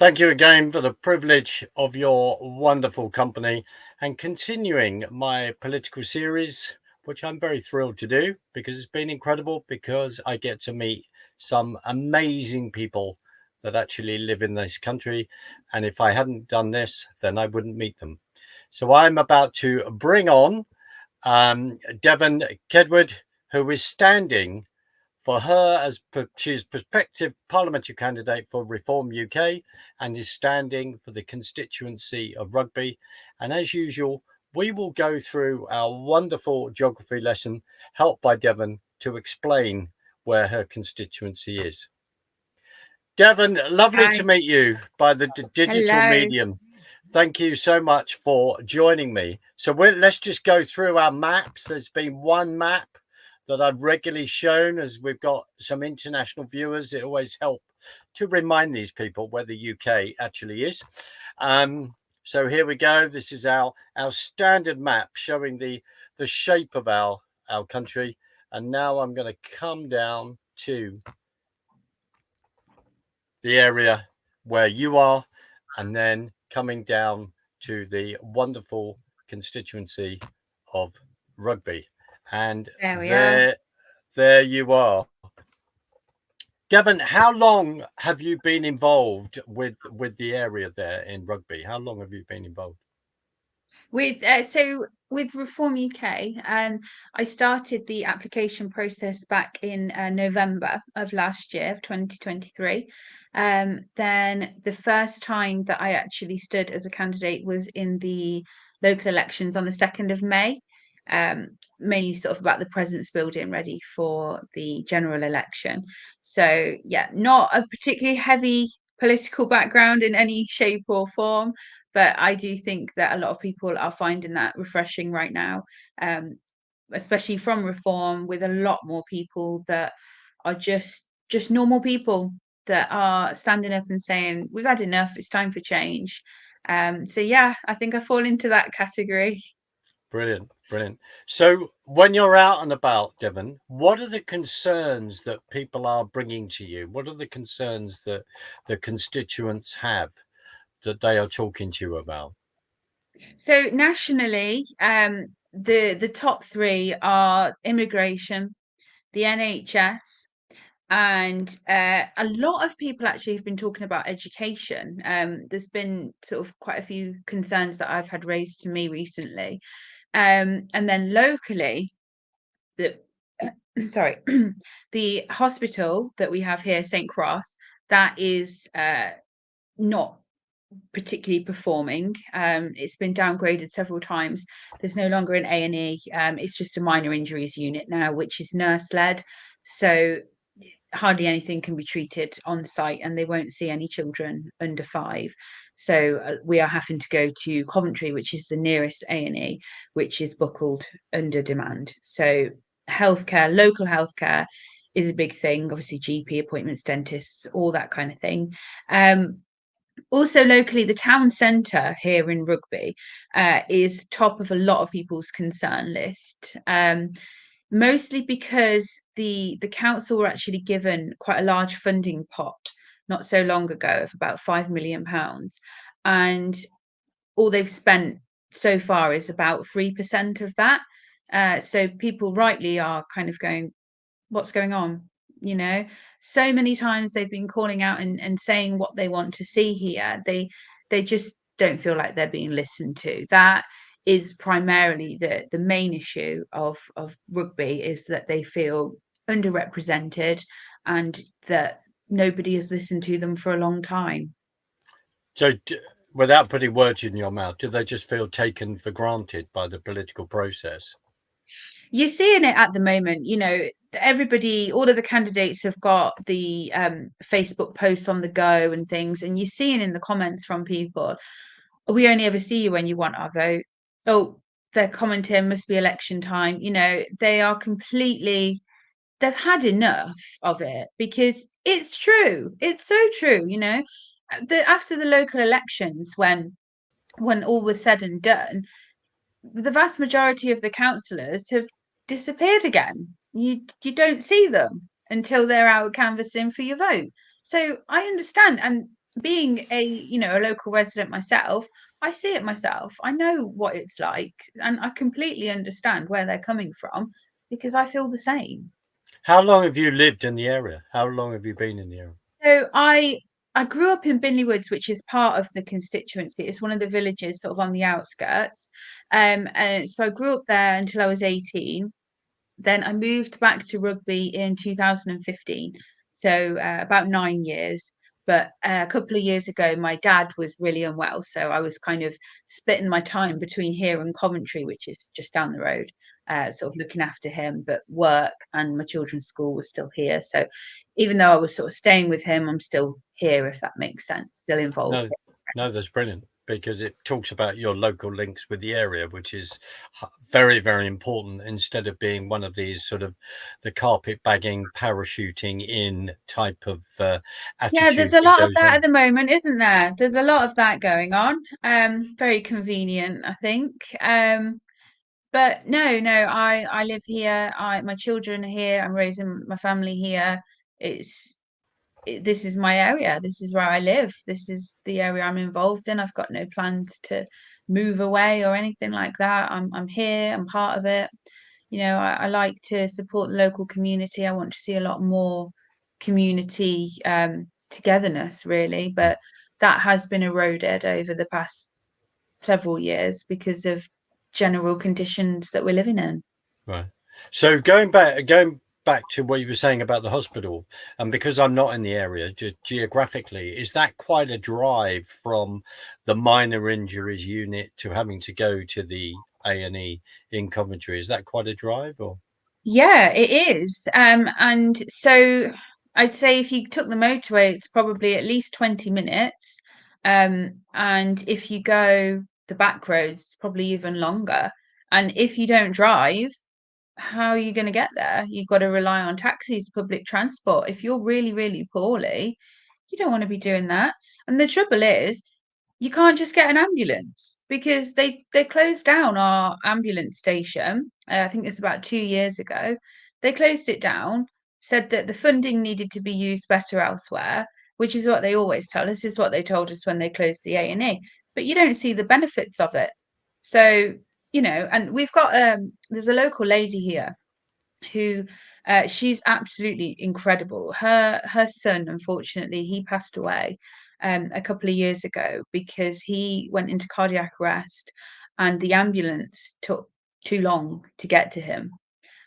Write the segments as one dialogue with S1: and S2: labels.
S1: Thank you again for the privilege of your wonderful company and continuing my political series, which I'm very thrilled to do because it's been incredible because I get to meet some amazing people that actually live in this country. And if I hadn't done this, then I wouldn't meet them. So I'm about to bring on Devenne Kedward, who is standing for her as she's prospective parliamentary candidate for Reform UK and is standing for the constituency of Rugby. And as usual, we will go through our wonderful geography lesson helped by Devenne to explain where her constituency is. Devenne, lovely
S2: Hi.
S1: to meet you by the digital
S2: Hello.
S1: medium. Thank you so much for joining me. So let's just go through our maps. There's been one map that I've regularly shown as we've got some international viewers. It always helps to remind these people where the UK actually is. So here we go. This is our standard map showing the shape of our country. And now I'm going to come down to the area where you are, and then coming down to the wonderful constituency of Rugby. And
S2: There we are.
S1: there you are. Devenne, how long have you been involved with the area there in Rugby? How long have you been involved?
S2: With with Reform UK, I started the application process back in November of last year, of 2023. Then the first time that I actually stood as a candidate was in the local elections on the 2nd of May. Mainly sort of about the presence building ready for the general election. So yeah, not a particularly heavy political background in any shape or form, but I do think that a lot of people are finding that refreshing right now, especially from Reform, with a lot more people that are just normal people that are standing up and saying, we've had enough, it's time for change. So yeah, I think I fall into that category.
S1: Brilliant, brilliant. So when you're out and about, Devenne, what are the concerns that people are bringing to you? What are the concerns that the constituents have that they are talking to you about?
S2: So nationally, the top three are immigration, the NHS, and a lot of people actually have been talking about education. There's been sort of quite a few concerns that I've had raised to me recently. And then locally, the sorry, the hospital that we have here, St. Cross, that is not particularly performing. It's been downgraded several times. There's no longer an A&E. It's just a minor injuries unit now, which is nurse led. So hardly anything can be treated on site, and they won't see any children under 5. So we are having to go to Coventry, which is the nearest A&E, which is buckled under demand. So healthcare, local healthcare is a big thing. Obviously, GP appointments, dentists, all that kind of thing. Also locally, the town centre here in Rugby is top of a lot of people's concern list. Mostly because the council were actually given quite a large funding pot not so long ago of about £5 million, and all they've spent so far is about 3% of that. So people rightly are kind of going, what's going on? You know, so many times they've been calling out and saying what they want to see here. They just don't feel like they're being listened to. That is primarily the main issue of rugby, is that they feel underrepresented and that nobody has listened to them for a long time.
S1: So, without putting words in your mouth, do they just feel taken for granted by the political process?
S2: You're seeing it at the moment, everybody, all of the candidates have got the Facebook posts on the go and things, and you're seeing in the comments from people, we only ever see you when you want our vote. Oh, they're commenting, must be election time. They are completely, they've had enough of it, because it's true. It's so true. After the local elections, when all was said and done, the vast majority of the councillors have disappeared again. You don't see them until they're out canvassing for your vote. So I understand, and being a local resident myself, I see it myself. I know what it's like, and I completely understand where they're coming from because I feel the same.
S1: How long have you lived in the area? How long have you been in the area?
S2: So I grew up in Binley Woods, which is part of the constituency. It's one of the villages sort of on the outskirts. And so I grew up there until I was 18. Then I moved back to rugby in 2015, so about 9 years. But a couple of years ago, my dad was really unwell, so I was kind of splitting my time between here and Coventry, which is just down the road, sort of looking after him. But work and my children's school was still here, so even though I was sort of staying with him, I'm still here, if that makes sense, still involved.
S1: No, that's brilliant because it talks about your local links with the area, which is very, very important instead of being one of these sort of the carpet bagging, parachuting in type of
S2: Yeah,
S1: attitude
S2: there's a
S1: that
S2: lot of
S1: goes
S2: that
S1: on.
S2: at the moment, isn't there? There's a lot of that going on. Very convenient, I think. But no, I live here. My children are here. I'm raising my family here. It's this is my area. This is where I live. This is the area I'm involved in. I've got no plans to move away or anything like that. I'm here. I'm part of it. I like to support the local community. I want to see a lot more community togetherness, really, but that has been eroded over the past several years because of general conditions that we're living in.
S1: Right. So going back to what you were saying about the hospital, and because I'm not in the area geographically, is that quite a drive from the minor injuries unit to having to go to the A&E in Coventry? Is that quite a drive or?
S2: Yeah, it is. And so I'd say if you took the motorway, it's probably at least 20 minutes. And if you go the back roads, it's probably even longer. And if you don't drive, how are you going to get there? You've got to rely on taxis, public transport. If you're really, really poorly, you don't want to be doing that. And the trouble is, you can't just get an ambulance because they closed down our ambulance station. I think it's about 2 years ago. They closed it down, said that the funding needed to be used better elsewhere, which is what they always tell us. Is what they told us when they closed the A&E. But you don't see the benefits of it. So and we've got there's a local lady here who she's absolutely incredible. Her son, unfortunately, he passed away a couple of years ago because he went into cardiac arrest and the ambulance took too long to get to him.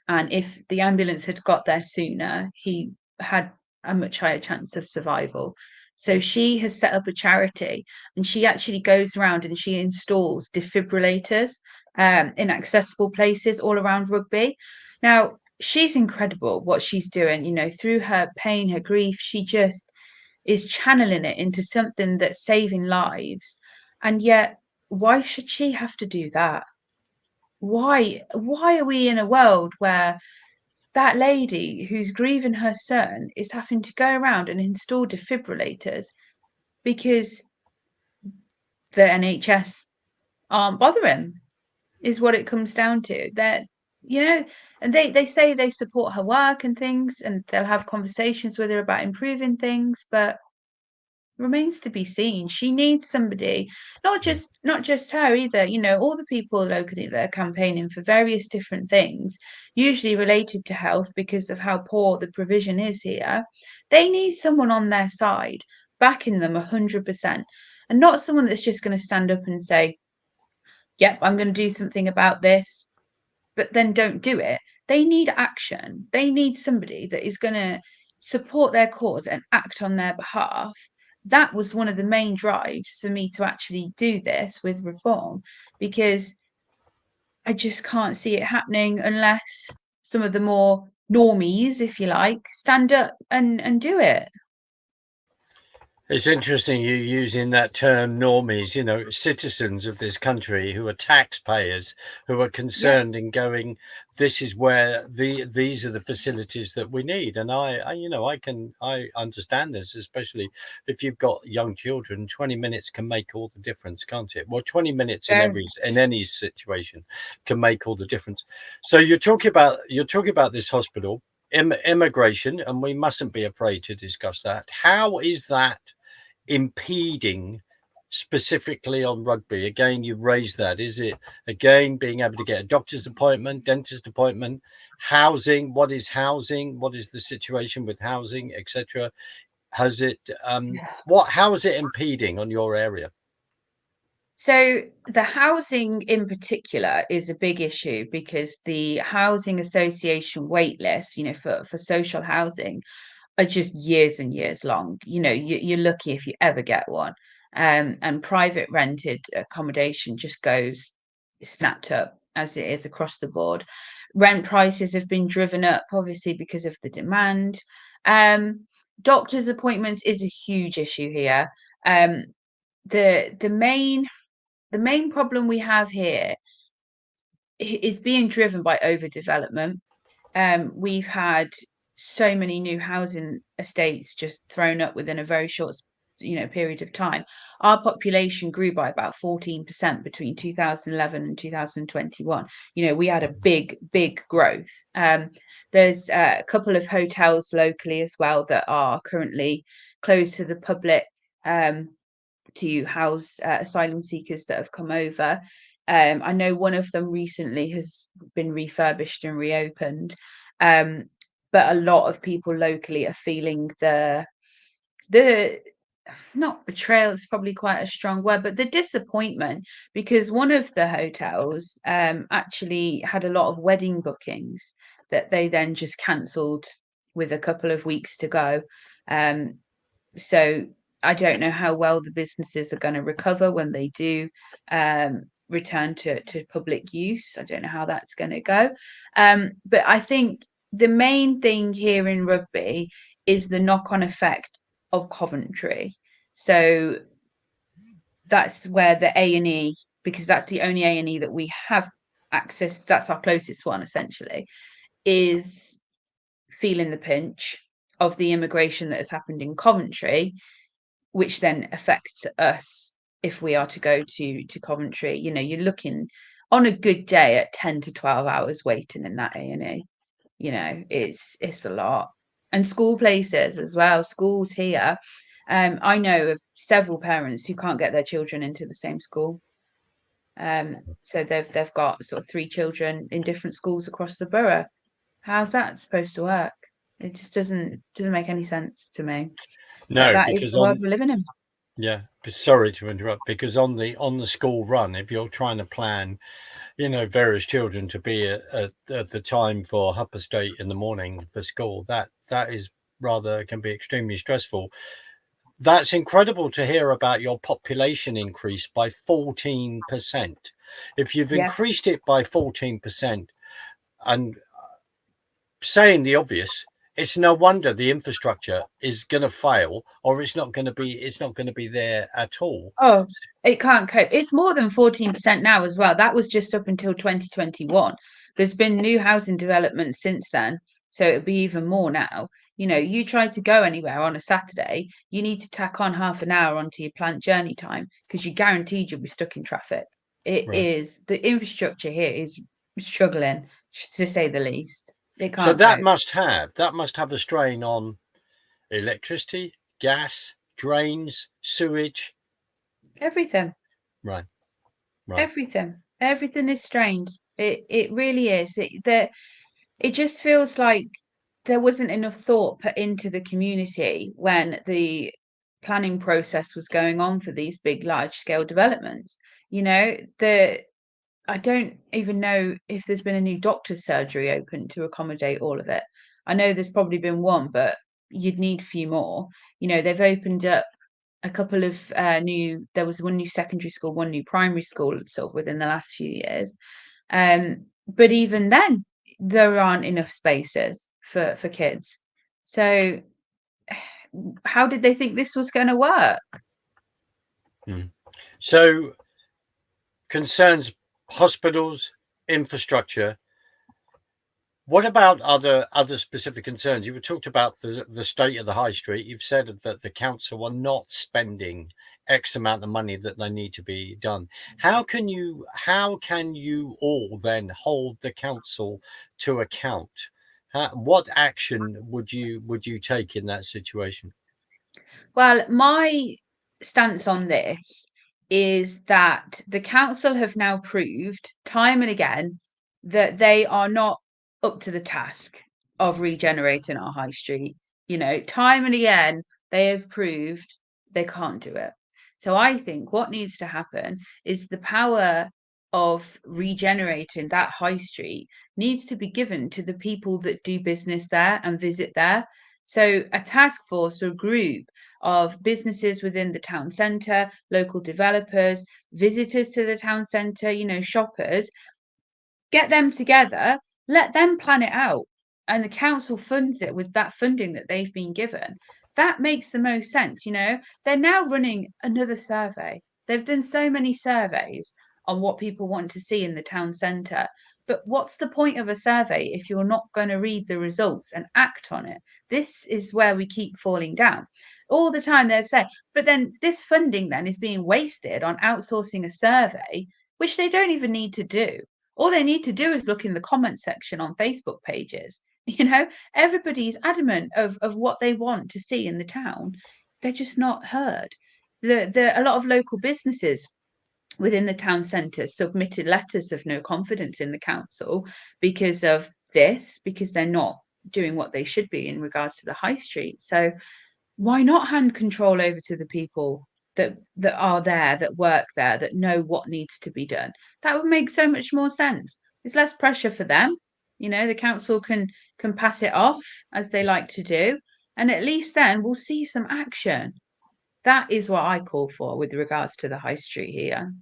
S2: And if the ambulance had got there sooner, he had a much higher chance of survival. So she has set up a charity and she actually goes around and she installs defibrillators in accessible places all around rugby. Now, she's incredible what she's doing, through her pain, her grief. She just is channeling it into something that's saving lives. And yet, why should she have to do that? Why are we in a world where that lady who's grieving her son is having to go around and install defibrillators because the NHS aren't bothering, is what it comes down to. That and they say they support her work and things, and they'll have conversations with her about improving things, but remains to be seen. She needs somebody, not just her either, all the people locally that are campaigning for various different things, usually related to health because of how poor the provision is here. They need someone on their side, backing them 100%, and not someone that's just going to stand up and say, yep, I'm going to do something about this, but then don't do it. They need action. They need somebody that is going to support their cause and act on their behalf. That was one of the main drives for me to actually do this with Reform, because I just can't see it happening unless some of the more normies, if you like, stand up and do it.
S1: It's interesting you using that term normies, citizens of this country who are taxpayers, who are
S2: Yeah,
S1: concerned in going, this is where these are the facilities that we need. And I understand this, especially if you've got young children. 20 minutes can make all the difference, can't it? Well, 20 minutes
S2: very
S1: in any situation can make all the difference. So you're talking about this hospital, immigration, and we mustn't be afraid to discuss that. How is that impeding specifically on rugby? Again, you raised that. Is it again being able to get a doctor's appointment, dentist appointment, housing? What is housing? What is the situation with housing, etc.? Has it how is it impeding on your area?
S2: So the housing in particular is a big issue because the housing association wait lists, for social housing are just years and years long. You're lucky if you ever get one. And private rented accommodation just goes snapped up as it is across the board. Rent prices have been driven up, obviously, because of the demand. Doctor's appointments is a huge issue here. Um, the main problem we have here is being driven by overdevelopment. We've had so many new housing estates just thrown up within a very short period of time. Our population grew by about 14% between 2011 and 2021. We had a big growth. There's a couple of hotels locally as well that are currently closed to the public, to house asylum seekers that have come over. I know one of them recently has been refurbished and reopened, but a lot of people locally are feeling the not betrayal is probably quite a strong word, but the disappointment, because one of the hotels actually had a lot of wedding bookings that they then just cancelled with a couple of weeks to go. So I don't know how well the businesses are going to recover when they do return to public use. I don't know how that's going to go. But I think the main thing here in rugby is the knock-on effect of Coventry. So that's where the A&E, because that's the only A&E that we have access, that's our closest one essentially, is feeling the pinch of the immigration that has happened in Coventry, which then affects us if we are to go to Coventry. You're looking on a good day at 10 to 12 hours waiting in that A&E. It's a lot. And school places as well, schools here. I know of several parents who can't get their children into the same school. So they've got sort of 3 children in different schools across the borough. How's that supposed to work? It just doesn't make any sense to me. But
S1: No,
S2: that is
S1: because
S2: the world we're living in.
S1: yeah, sorry to interrupt, because on the school run, if you're trying to plan, various children to be at the time for Upper State in the morning for school, that is rather can be extremely stressful. That's incredible to hear about your population increase by 14%. If you've
S2: Yeah.
S1: increased it by 14%, and saying the obvious, it's no wonder the infrastructure is going to fail, or it's not going to be there at all.
S2: Oh, it can't cope. It's more than 14% now as well. That was just up until 2021. There's been new housing development since then, so it'll be even more now. You try to go anywhere on a Saturday, you need to tack on half an hour onto your planned journey time because you're guaranteed you'll be stuck in traffic. It
S1: Right.
S2: is the infrastructure here is struggling, to say the least. It
S1: So
S2: can't cope.
S1: that must have a strain on electricity, gas, drains, sewage.
S2: Everything.
S1: Right. Right.
S2: Everything is strained. It really is. It just feels like there wasn't enough thought put into the community when the planning process was going on for these big, large scale developments. The I don't even know if there's been a new doctor's surgery open to accommodate all of it. I know there's probably been one, but you'd need a few more. They've opened up a couple of there was one new secondary school, one new primary school sort of within the last few years. But even then, there aren't enough spaces for kids. So how did they think this was going to work?
S1: So concerns hospitals, infrastructure. What about other specific concerns? You were talked about the state of the high street. You've said that the council are not spending X amount of money that they need to be done. How can you all then hold the council to account? What action would you take in that situation?
S2: Well, my stance on this is that the council have now proved time and again that they are not up to the task of regenerating our high street. Time and again, they have proved they can't do it. So I think what needs to happen is the power of regenerating that high street needs to be given to the people that do business there and visit there. So a task force or group of businesses within the town centre, local developers, visitors to the town centre, shoppers, get them together, let them plan it out. And the council funds it with that funding that they've been given. That makes the most sense. They're now running another survey. They've done so many surveys on what people want to see in the town centre. But what's the point of a survey if you're not going to read the results and act on it? This is where we keep falling down. All the time they're saying, but then this funding then is being wasted on outsourcing a survey, which they don't even need to do. All they need to do is look in the comment section on Facebook pages. Everybody's adamant of what they want to see in the town. They're just not heard. A lot of local businesses within the town centre submitted letters of no confidence in the council because of this, because they're not doing what they should be in regards to the high street. So why not hand control over to the people that are there, that work there, that know what needs to be done? That would make so much more sense. It's less pressure for them. The council can pass it off as they like to do, and at least then we'll see some action. That is what I call for with regards to the high street here.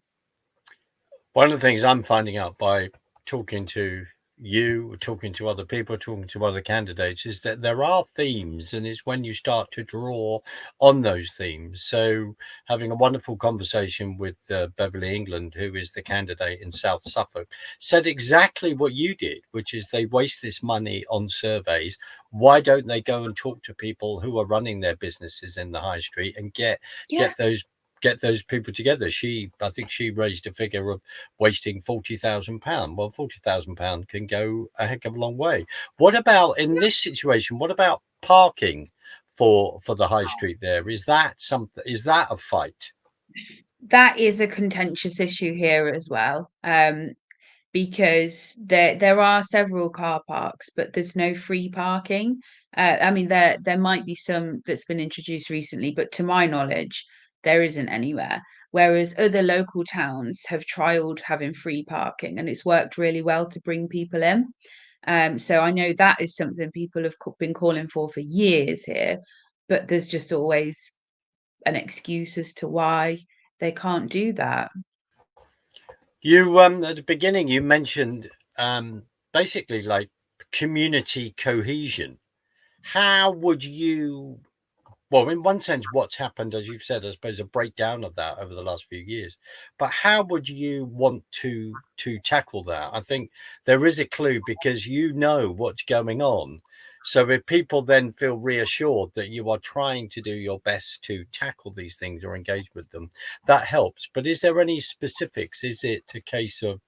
S1: One of the things I'm finding out by talking to you, talking to other people, talking to other candidates, is that there are themes, and it's when you start to draw on those themes. So, having a wonderful conversation with Beverly England, who is the candidate in South Suffolk, said exactly what you did, which is they waste this money on surveys. Why don't they go and talk to people who are running their businesses in the high street and get those people together? I think she raised a figure of wasting £40,000. Well, £40,000 can go a heck of a long way. What about in this situation? What about parking for the high street there? Is that something? Is that a fight?
S2: That is a contentious issue here as well. Because there are several car parks, but there's no free parking. I mean, there might be some that's been introduced recently, but to my knowledge, there isn't anywhere. Whereas other local towns have trialed having free parking, and it's worked really well to bring people in. So I know that is something people have been calling for years here, but there's just always an excuse as to why they can't do that.
S1: You at the beginning you mentioned basically like community cohesion. How would you Well, in one sense, what's happened, as you've said, I suppose, a breakdown of that over the last few years. But how would you want to tackle that? I think there is a clue because you know what's going on. So if people then feel reassured that you are trying to do your best to tackle these things or engage with them, that helps. But is there any specifics? Is it a case of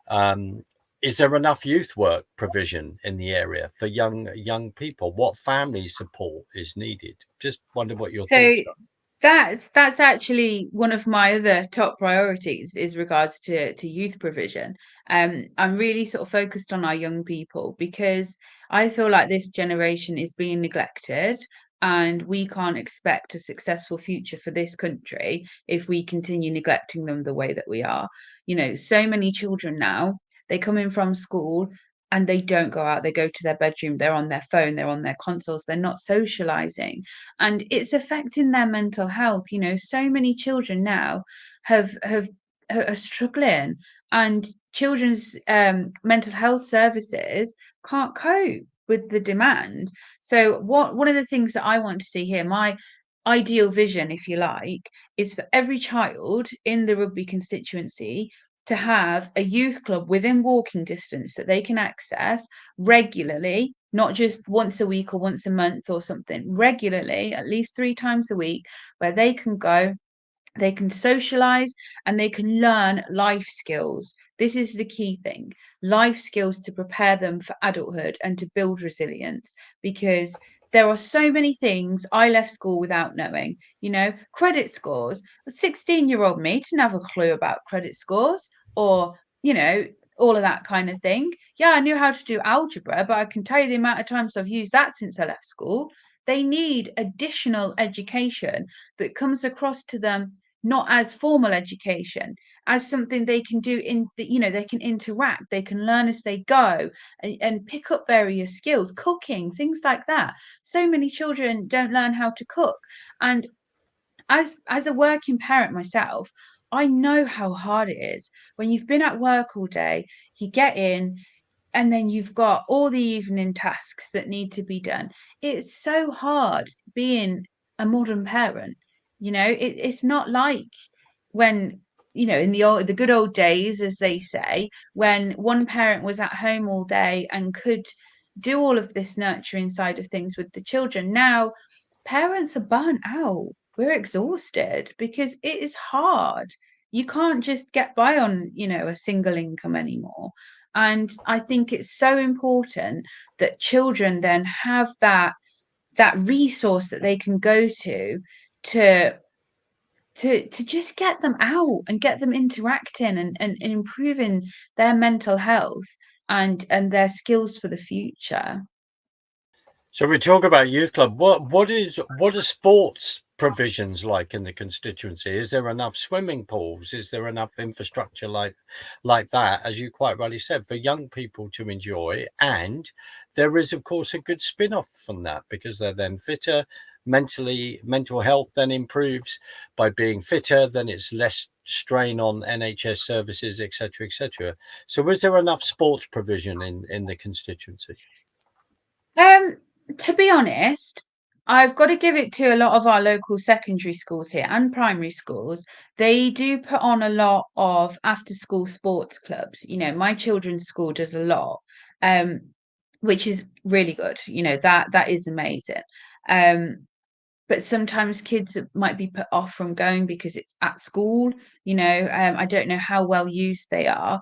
S1: um, is there enough youth work provision in the area for young people? What family support is needed? Just wonder what your
S2: So
S1: thoughts are.
S2: that's actually one of my other top priorities is regards to youth provision. I'm really sort of focused on our young people because I feel like this generation is being neglected, and we can't expect a successful future for this country if we continue neglecting them the way that we are. So many children now, they come in from school and they don't go out. They go to their bedroom, they're on their phone, they're on their consoles, they're not socializing, and it's affecting their mental health. So many children now have are struggling, and children's mental health services can't cope with the demand. So one of the things that I want to see here, my ideal vision, if you like, is for every child in the rugby constituency to have a youth club within walking distance that they can access regularly, not just once a week or once a month or something, regularly, at least 3 times a week, where they can go, they can socialize, and they can learn life skills. This is the key thing: life skills to prepare them for adulthood and to build resilience. Because there are so many things I left school without knowing. Credit scores. A 16-year-old me didn't have a clue about credit scores or, all of that kind of thing. Yeah, I knew how to do algebra, but I can tell you the amount of times I've used that since I left school. They need additional education that comes across to them not as formal education, as something they can do they can interact, they can learn as they go and pick up various skills, cooking, things like that. So many children don't learn how to cook. And as a working parent myself, I know how hard it is when you've been at work all day, you get in, and then you've got all the evening tasks that need to be done. It's so hard being a modern parent. It's not like when, in the good old days, as they say, when one parent was at home all day and could do all of this nurturing side of things with the children. Now parents are burnt out. We're exhausted because it is hard. You can't just get by on, a single income anymore. And I think it's so important that children then have that resource that they can go to to just get them out and get them interacting and improving their mental health and their skills for the future.
S1: So we talk about youth club. What are sports provisions like in the constituency? Is there enough swimming pools? Is there enough infrastructure like that, as you quite rightly said, for young people to enjoy? And there is, of course, a good spin-off from that because they're then fitter mentally. Mental health then improves by being fitter. Then it's less strain on NHS services, etc., etc. So, is there enough sports provision in the constituency?
S2: Um, to be honest, I've got to give it to a lot of our local secondary schools here and primary schools. They do put on a lot of after school sports clubs. My children's school does a lot, um, which is really good. That is amazing. Um, but sometimes kids might be put off from going because it's at school. I don't know how well used they are.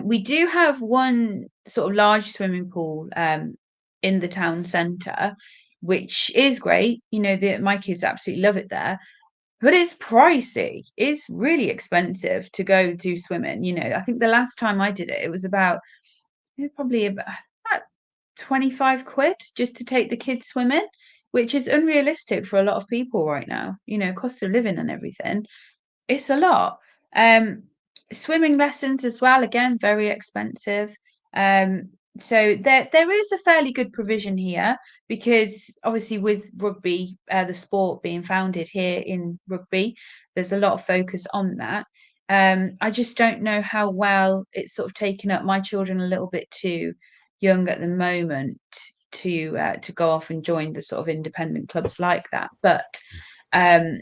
S2: We do have one sort of large swimming pool in the town centre, which is great. My kids absolutely love it there, but it's pricey. It's really expensive to go do swimming. I think the last time I did it, it was probably about 25 quid just to take the kids swimming, which is unrealistic for a lot of people right now. Cost of living and everything. It's a lot. Um, Swimming lessons as well, again, very expensive. So there is a fairly good provision here because obviously with rugby, the sport being founded here in Rugby, there's a lot of focus on that. I just don't know how well it's sort of taken up. My children a little bit too young at the moment to go off and join the sort of independent clubs like that. But um,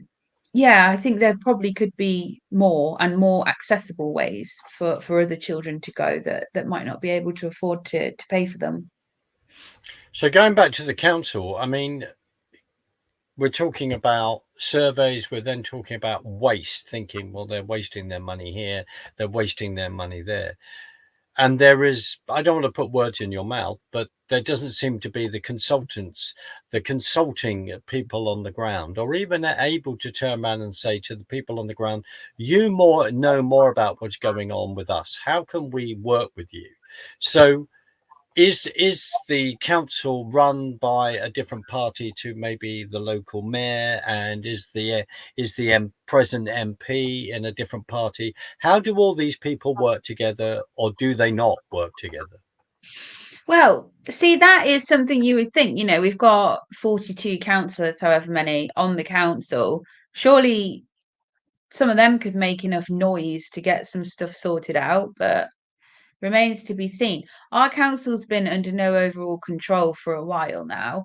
S2: yeah, I think there probably could be more and more accessible ways for other children to go that might not be able to afford to pay for them.
S1: So going back to the council, I mean, we're talking about surveys, we're then talking about waste, thinking, well, they're wasting their money here, they're wasting their money there. And there is, I don't want to put words in your mouth, but there doesn't seem to be the consultants, the consulting people on the ground, or even able to turn around and say to the people on the ground, you know more about what's going on with us. How can we work with you? So is the council run by a different party to maybe the local mayor, and is the present MP in a different party? How do all these people work together, or do they not work together?
S2: Well, see, that is something you would think. We've got 42 councillors, however many, on the council. Surely some of them could make enough noise to get some stuff sorted out, but remains to be seen. Our council's been under no overall control for a while now.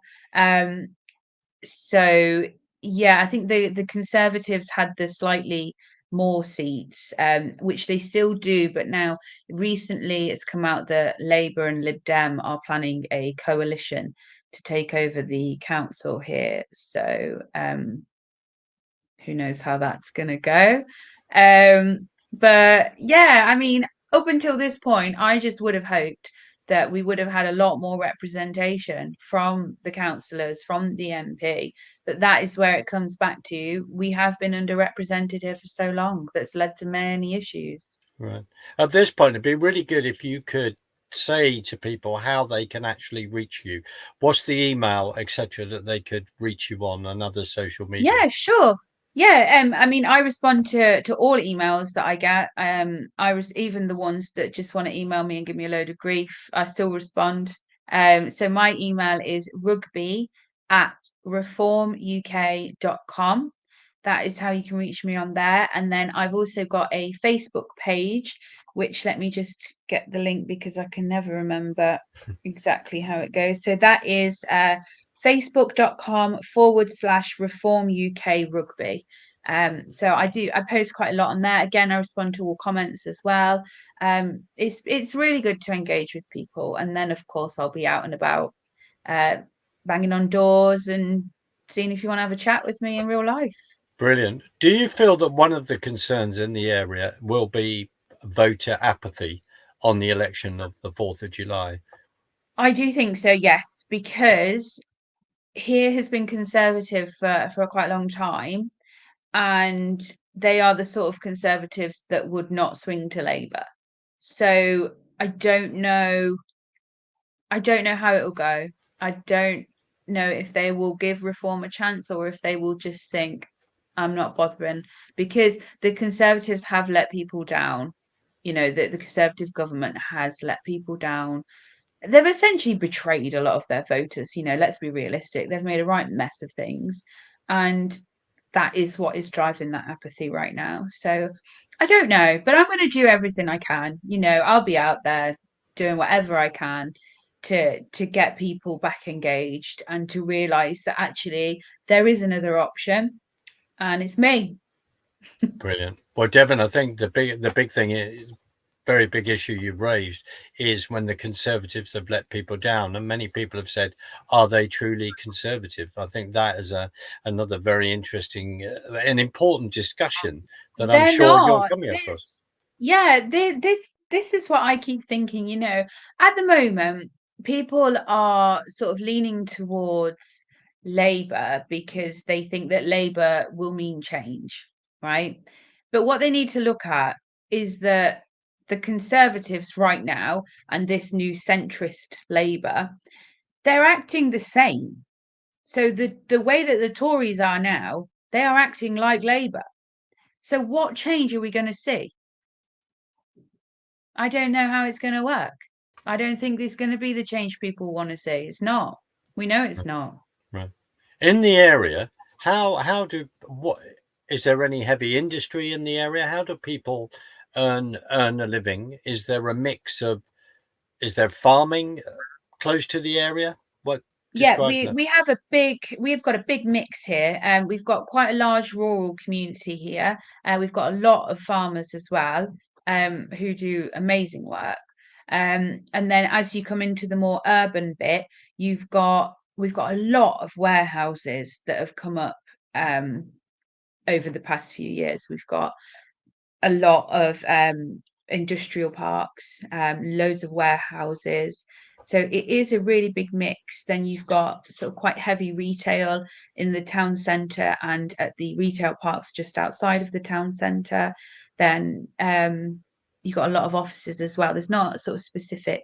S2: So yeah, I think the Conservatives had the slightly more seats, which they still do, but now recently it's come out that Labour and Lib Dem are planning a coalition to take over the council here. So who knows how that's going to go. But yeah, I mean, up until this point, I just would have hoped that we would have had a lot more representation from the councillors, from the MP. But that is where it comes back to. We have been underrepresented here for so long. That's led to many issues.
S1: Right. At this point, it'd be really good if you could say to people how they can actually reach you. What's the email, etc., that they could reach you on, and other social media?
S2: Yeah, sure. Yeah, I mean, I respond to all emails that I get. I was even the ones that just want to email me and give me a load of grief. I still respond. So my email is rugby@reformuk.com. That is how you can reach me on there. And then I've also got a Facebook page, which let me just get the link because I can never remember exactly how it goes. So that is facebook.com/Reform UK Rugby. So I post quite a lot on there. Again, I respond to all comments as well. It's really good to engage with people. And then of course I'll be out and about banging on doors and seeing if you want to have a chat with me in real life.
S1: Brilliant. Do you feel that one of the concerns in the area will be voter apathy on the election of the 4th of July?
S2: I do think so, yes, because here has been Conservative for a quite long time, and they are the sort of Conservatives that would not swing to Labour. So I don't know how it will go. I don't know if they will give Reform a chance or if they will just think, I'm not bothering, because the Conservatives have let people down. You know, the Conservative government has let people down. They've essentially betrayed a lot of their voters. You know, let's be realistic. They've made a right mess of things. And that is what is driving that apathy right now. So I don't know, but I'm going to do everything I can. You know, I'll be out there doing whatever I can to get people back engaged and to realize that actually there is another option, and it's me.
S1: Brilliant. Well, Devon, I think the big thing is, very big issue you've raised, is when the Conservatives have let people down, and many people have said, are they truly Conservative? I think that is another very interesting and important discussion that I'm
S2: They're
S1: sure you're
S2: not.
S1: coming across.
S2: This is what I keep thinking, you know. At the moment, people are sort of leaning towards Labour because they think that Labour will mean change, right? But what they need to look at is that the Conservatives right now and this new centrist Labour, they're acting the same. So the way that the Tories are now, they are acting like Labour. So what change are we going to see? I don't know how it's going to work. I don't think it's going to be the change people want to see. It's not. We know it's not.
S1: Right. In the area, what is there any heavy industry in the area? How do people earn a living? Is there a mix of, is there farming close to the area? What
S2: Yeah,
S1: describe that?
S2: we've got a big mix here. We've got quite a large rural community here. We've got a lot of farmers as well, who do amazing work. And then as you come into the more urban bit, we've got a lot of warehouses that have come up over the past few years. We've got a lot of industrial parks, loads of warehouses. So it is a really big mix. Then you've got sort of quite heavy retail in the town centre and at the retail parks just outside of the town centre. Then you've got a lot of offices as well. There's not sort of specific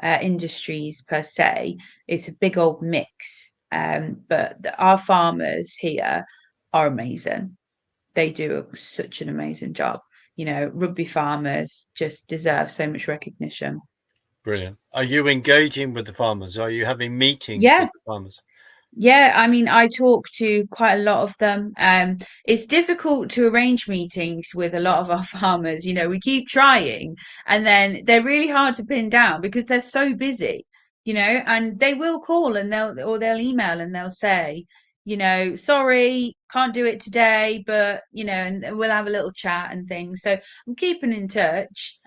S2: industries per se. It's a big old mix. But our farmers here are amazing. They do such an amazing job. You know, rugby farmers just deserve so much recognition.
S1: Brilliant. Are you engaging with the farmers? Are you having meetings
S2: Yeah,
S1: with the farmers?
S2: yeah. I mean, I talk to quite a lot of them. It's difficult to arrange meetings with a lot of our farmers. You know, we keep trying, and then they're really hard to pin down because they're so busy. You know, and they will call and they'll email and they'll say, you know, sorry, can't do it today, but you know, and we'll have a little chat and things. So I'm keeping in touch.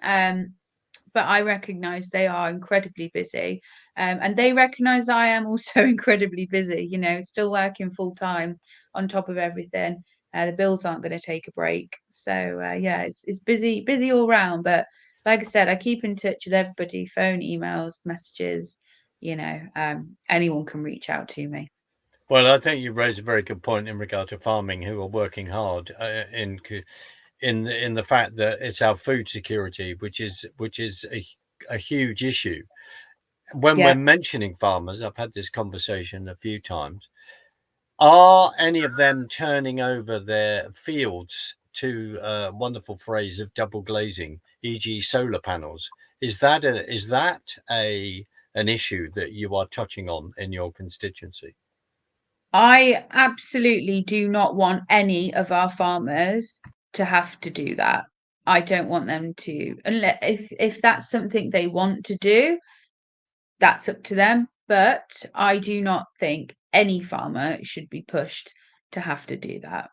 S2: But I recognize they are incredibly busy. And they recognize I am also incredibly busy, you know, still working full time on top of everything. The bills aren't going to take a break. So yeah, it's busy all round, but like I said, I keep in touch with everybody, phone, emails, messages, anyone can reach out to me.
S1: Well, I think you raise a very good point in regard to farming, who are working hard in the fact that it's our food security, which is a huge issue. When we're
S2: Yeah.
S1: mentioning farmers, I've had this conversation a few times. Are any of them turning over their fields to a wonderful phrase of double glazing, e.g., solar panels? Is that an issue that you are touching on in your constituency?
S2: I absolutely do not want any of our farmers to have to do that. I don't want them to, unless if that's something they want to do, that's up to them. But I do not think any farmer should be pushed to have to do that.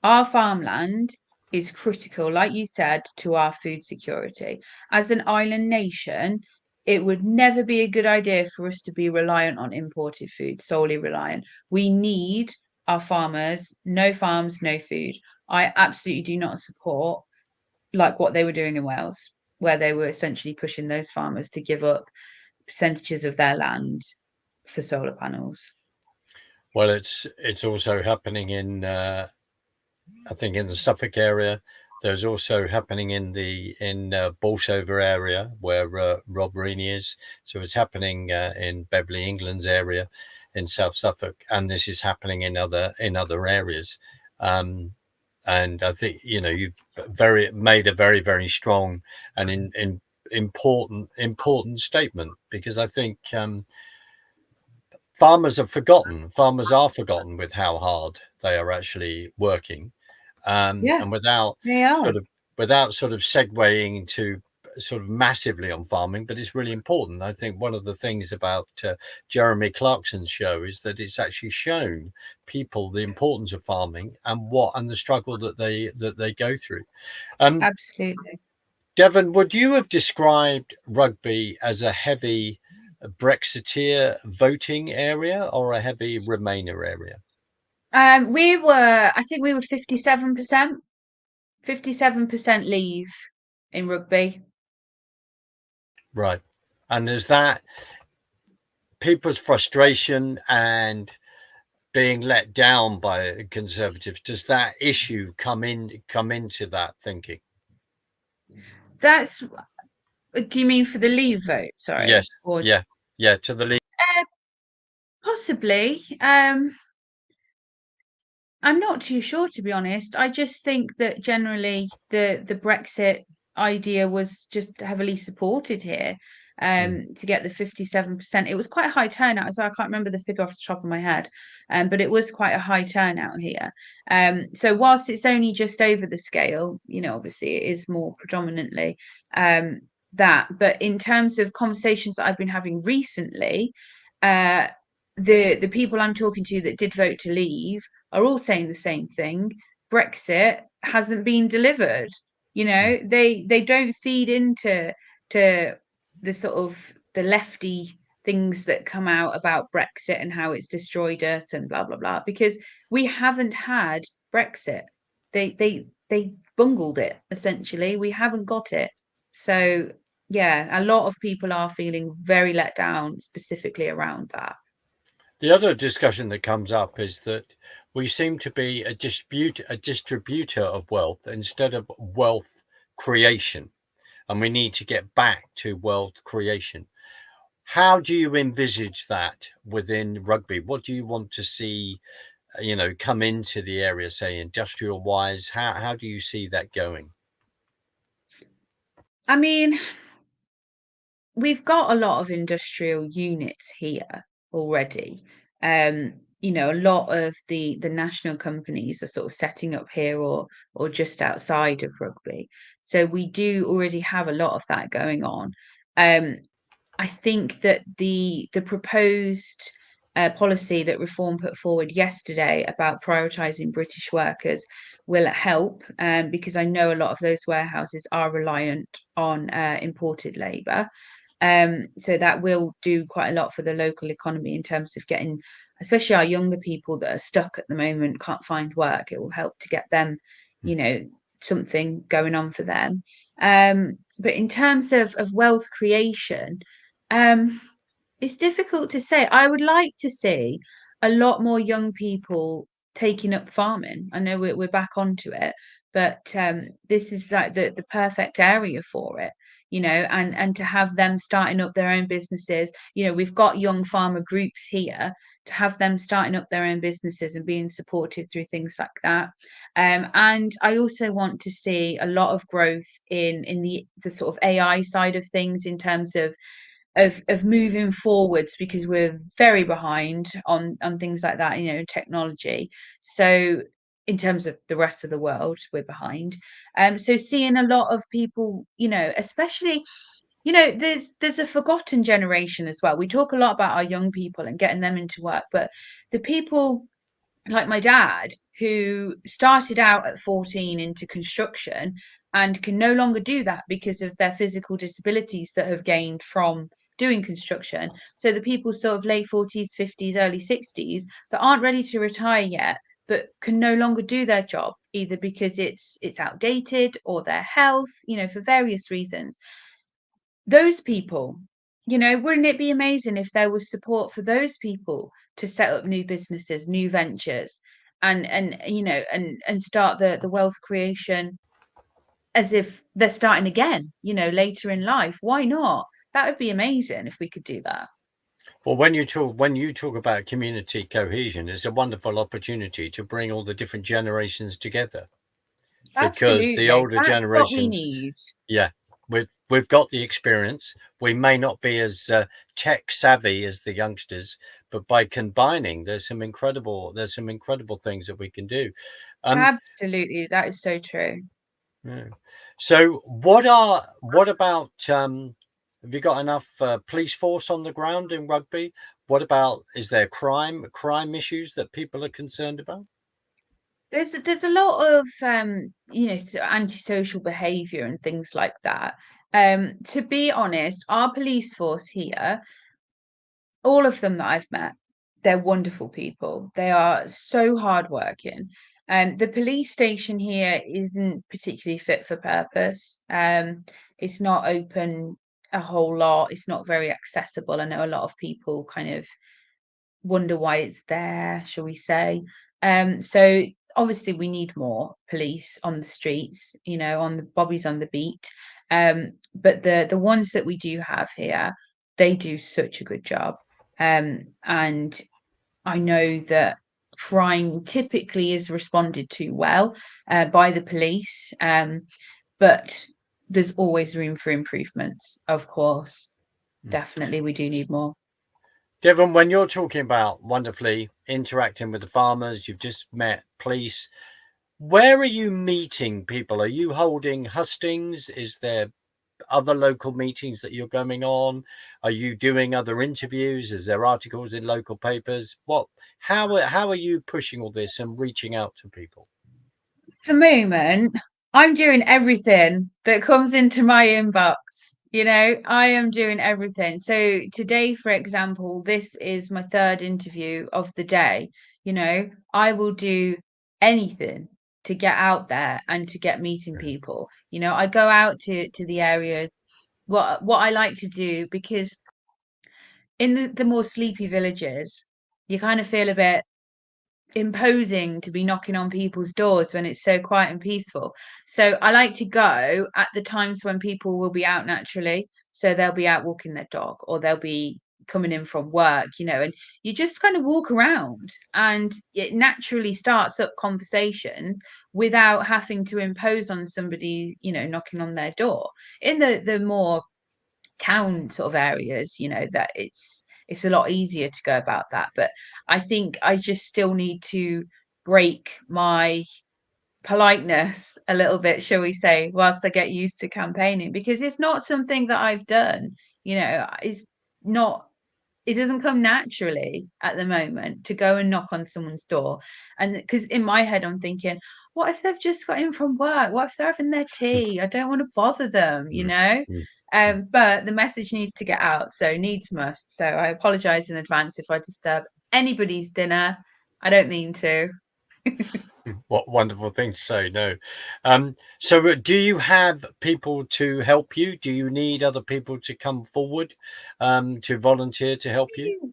S2: Our farmland is critical, like you said, to our food security. As an island nation, it would never be a good idea for us to be reliant on imported food, solely reliant. We need our farmers, no farms, no food. I absolutely do not support like what they were doing in Wales, where they were essentially pushing those farmers to give up percentages of their land for solar panels.
S1: Well, it's also happening in I think in the Suffolk area. There's also happening in Bolsover area where Rob Reaney is. So it's happening in Beverley, England's area, in South Suffolk, and this is happening in other areas. And I think you've made a very very strong and in important statement, because I think farmers are forgotten with how hard they are actually working,
S2: Yeah,
S1: and without
S2: they are.
S1: sort of segueing into sort of massively on farming, but it's really important. I think one of the things about Jeremy Clarkson's show is that it's actually shown people the importance of farming and the struggle that they go through. Um,
S2: Absolutely.
S1: Devon, would you have described rugby as a heavy Brexiteer voting area or a heavy Remainer area?
S2: I think we were 57%, 57% leave in rugby.
S1: Right. And is that people's frustration and being let down by Conservatives? Does that issue come into that thinking?
S2: That's, do you mean for the leave vote? Sorry.
S1: Yes.
S2: Or
S1: Yeah. Yeah. To the lead.
S2: uh, possibly. I'm not too sure, to be honest. I just think that generally the Brexit idea was just heavily supported here. To get the 57%. It was quite a high turnout, so I can't remember the figure off the top of my head. But it was quite a high turnout here. So whilst it's only just over the scale, obviously it is more predominantly that. But in terms of conversations that I've been having recently, uh, the people I'm talking to that did vote to leave are all saying the same thing. Brexit hasn't been delivered. They don't feed into to the sort of the lefty things that come out about Brexit and how it's destroyed us and blah blah blah, because we haven't had Brexit. They bungled it essentially. We haven't got it. So yeah, a lot of people are feeling very let down specifically around that.
S1: The other discussion that comes up is that we seem to be a distributor of wealth instead of wealth creation, and we need to get back to wealth creation. How do you envisage that within rugby? What do you want to see, come into the area, say industrial wise? How do you see that going?
S2: I mean, we've got a lot of industrial units here already. A lot of the national companies are sort of setting up here or just outside of rugby. So we do already have a lot of that going on. Um, I think that the proposed policy that Reform put forward yesterday about prioritising British workers will help, because I know a lot of those warehouses are reliant on imported labour. So that will do quite a lot for the local economy in terms of getting, especially our younger people that are stuck at the moment, can't find work. It will help to get them, you know, something going on for them. But in terms of wealth creation, um, it's difficult to say. I would like to see a lot more young people taking up farming. I know we're back onto it, but this is like the perfect area for it, and to have them starting up their own businesses. We've got young farmer groups here, to have them starting up their own businesses and being supported through things like that. And I also want to see a lot of growth in the sort of AI side of things, in terms of moving forwards, because we're very behind on things like that, technology. So in terms of the rest of the world, we're behind. So seeing a lot of people, especially, there's a forgotten generation as well. We talk a lot about our young people and getting them into work, but the people like my dad, who started out at 14 into construction and can no longer do that because of their physical disabilities that have gained from doing construction. So the people sort of late 40s, 50s, early 60s that aren't ready to retire yet, but can no longer do their job, either because it's outdated or their health, for various reasons. Those people, wouldn't it be amazing if there was support for those people to set up new businesses, new ventures, and start the wealth creation as if they're starting again, later in life? Why not? That would be amazing if we could do that.
S1: Well, when you talk about community cohesion, it's a wonderful opportunity to bring all the different generations together, because the
S2: Absolutely.
S1: older
S2: That's what we
S1: generations,
S2: need.
S1: yeah, we've got the experience. We may not be as tech savvy as the youngsters, but by combining, there's some incredible things that we can do. Um,
S2: Absolutely. That is so true.
S1: yeah. So what about have you got enough police force on the ground in rugby? What about, is there crime issues that people are concerned about?
S2: There's a lot of antisocial behavior and things like that. To be honest, our police force here, all of them that I've met, they're wonderful people. They are so hardworking. The police station here isn't particularly fit for purpose. It's not open a whole lot. It's not very accessible. I know a lot of people kind of wonder why it's there, shall we say. So obviously we need more police on the streets, on the bobbies on the beat. But the ones that we do have here, they do such a good job. And I know that crime typically is responded to well by the police, but there's always room for improvements, of course. Definitely, we do need more.
S1: Devon, when you're talking about wonderfully interacting with the farmers, you've just met police. Where are you meeting people? Are you holding hustings? Is there other local meetings that you're going on? Are you doing other interviews? Is there articles in local papers? How are you pushing all this and reaching out to people?
S2: The moment, I'm doing everything that comes into my inbox. I am doing everything. So today, for example, this is my third interview of the day. I will do anything to get out there and to get meeting people. I go out to the areas. What I like to do, because in the more sleepy villages, you kind of feel a bit imposing to be knocking on people's doors when it's so quiet and peaceful. So I like to go at the times when people will be out naturally. So they'll be out walking their dog, or they'll be coming in from work, and you just kind of walk around, and it naturally starts up conversations without having to impose on somebody, knocking on their door. In the more town sort of areas, that it's a lot easier to go about that. But I think I just still need to break my politeness a little bit, shall we say, whilst I get used to campaigning, because it's not something that I've done. It's not, it doesn't come naturally at the moment to go and knock on someone's door. And because in my head I'm thinking, what if they've just got in from work? What if they're having their tea? I don't want to bother them,
S1: Mm, mm, mm.
S2: but the message needs to get out, so needs must. So I apologize in advance if I disturb anybody's dinner. I don't mean to.
S1: What wonderful thing to say. No. So do you have people to help you? Do you need other people to come forward to volunteer to help you?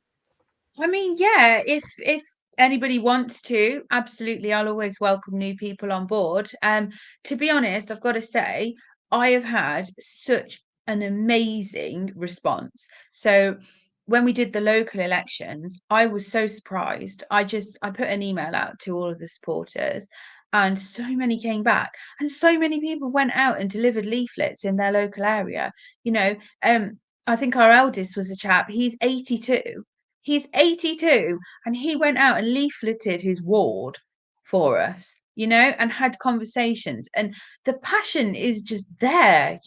S2: I mean, yeah, if anybody wants to, absolutely, I'll always welcome new people on board. To be honest, I've got to say, I have had such an amazing response. So when we did the local elections, I was so surprised. I put an email out to all of the supporters, and so many came back, and so many people went out and delivered leaflets in their local area. You know, I think our eldest was a chap, he's 82. He's 82 and he went out and leafleted his ward for us, and had conversations. And the passion is just there,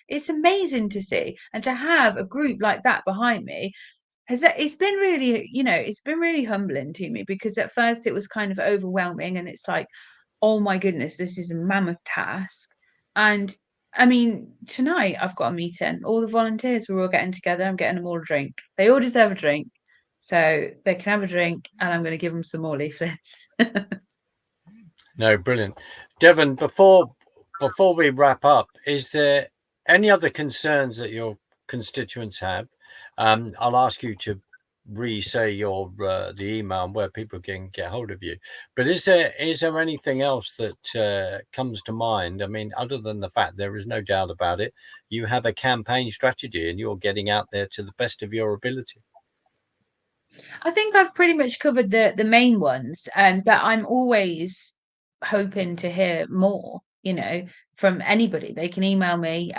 S2: It's amazing to see. And to have a group like that behind me it's been really, it's been really humbling to me, because at first it was kind of overwhelming and it's like, oh my goodness, this is a mammoth task. And I mean, tonight I've got a meeting. All the volunteers, we're all getting together. I'm getting them all a drink. They all deserve a drink. So they can have a drink, and I'm going to give them some more leaflets.
S1: No, brilliant. Devon, before we wrap up, is there any other concerns that your constituents have? I'll ask you to re-say your the email and where people can get hold of you. But is there anything else that comes to mind? I mean, other than the fact there is no doubt about it, you have a campaign strategy and you're getting out there to the best of your ability.
S2: I think I've pretty much covered the main ones, but I'm always hoping to hear more, from anybody. They can email me,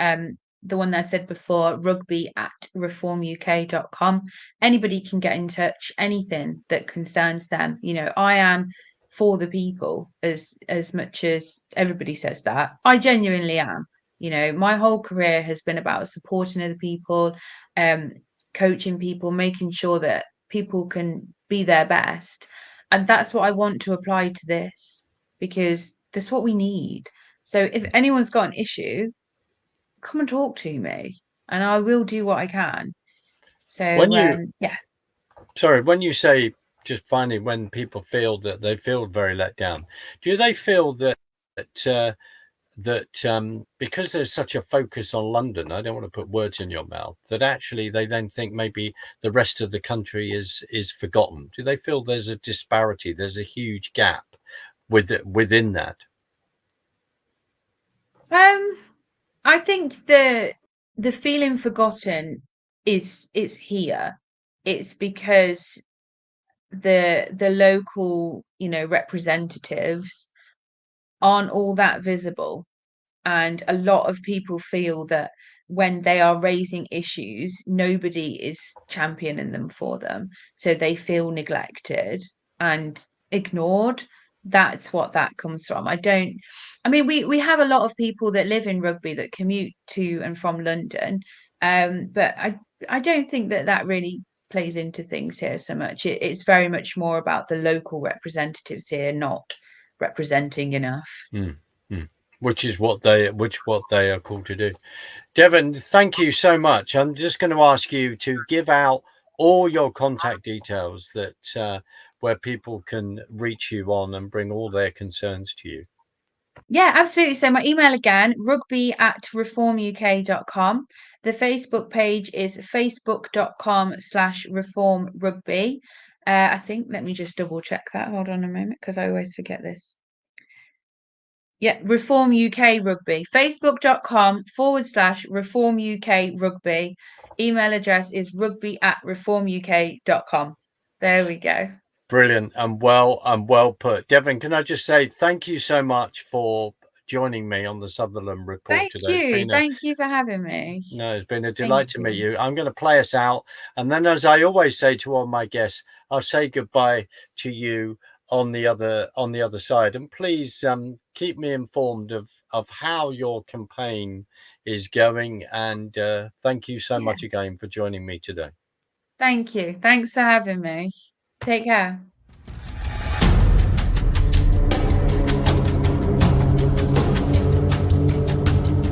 S2: the one that I said before, rugby@reformuk.com. Anybody can get in touch, anything that concerns them. I am for the people as much as everybody says that. I genuinely am. My whole career has been about supporting other people, coaching people, making sure that people can be their best. And that's what I want to apply to this, because that's what we need. So if anyone's got an issue, come and talk to me and I will do what I can.
S1: When
S2: So
S1: you
S2: yeah.
S1: Sorry, when you say, just finally, when people feel that they feel very let down, do they feel that because there's such a focus on London, I don't want to put words in your mouth, that actually they then think maybe the rest of the country is forgotten? Do they feel there's a disparity, there's a huge gap within that?
S2: I think the feeling forgotten is here. It's because the local, representatives aren't all that visible. And a lot of people feel that when they are raising issues, nobody is championing them for them. So they feel neglected and ignored. That's what that comes from. I mean, we have a lot of people that live in Rugby that commute to and from London. But I don't think that really plays into things here so much. It's very much more about the local representatives here not representing enough.
S1: Mm, mm. Which is what they are called to do. Devon, thank you so much. I'm just going to ask you to give out all your contact details that where people can reach you on and bring all their concerns to you.
S2: Yeah, absolutely. So my email again, rugby@reformuk.com. The Facebook page is facebook.com/reformrugby. I think, let me just double check that. Hold on a moment, because I always forget this. Yeah, Reform UK Rugby. Facebook.com/Reform UK Rugby. Email address is rugby@reformuk.com. There we go.
S1: Brilliant and well put. Devon, can I just say thank you so much for joining me on the Sutherland Report
S2: Thank
S1: today.
S2: you. Thank you for having me.
S1: It's been a
S2: Thank
S1: delight to meet
S2: you.
S1: you. I'm going to play us out, and then, as I always say to all my guests, I'll say goodbye to you on the other side. And please keep me informed of how your campaign is going. And thank you so
S2: Yeah.
S1: much again for joining me today.
S2: Thank you. Thanks for having me. Take care.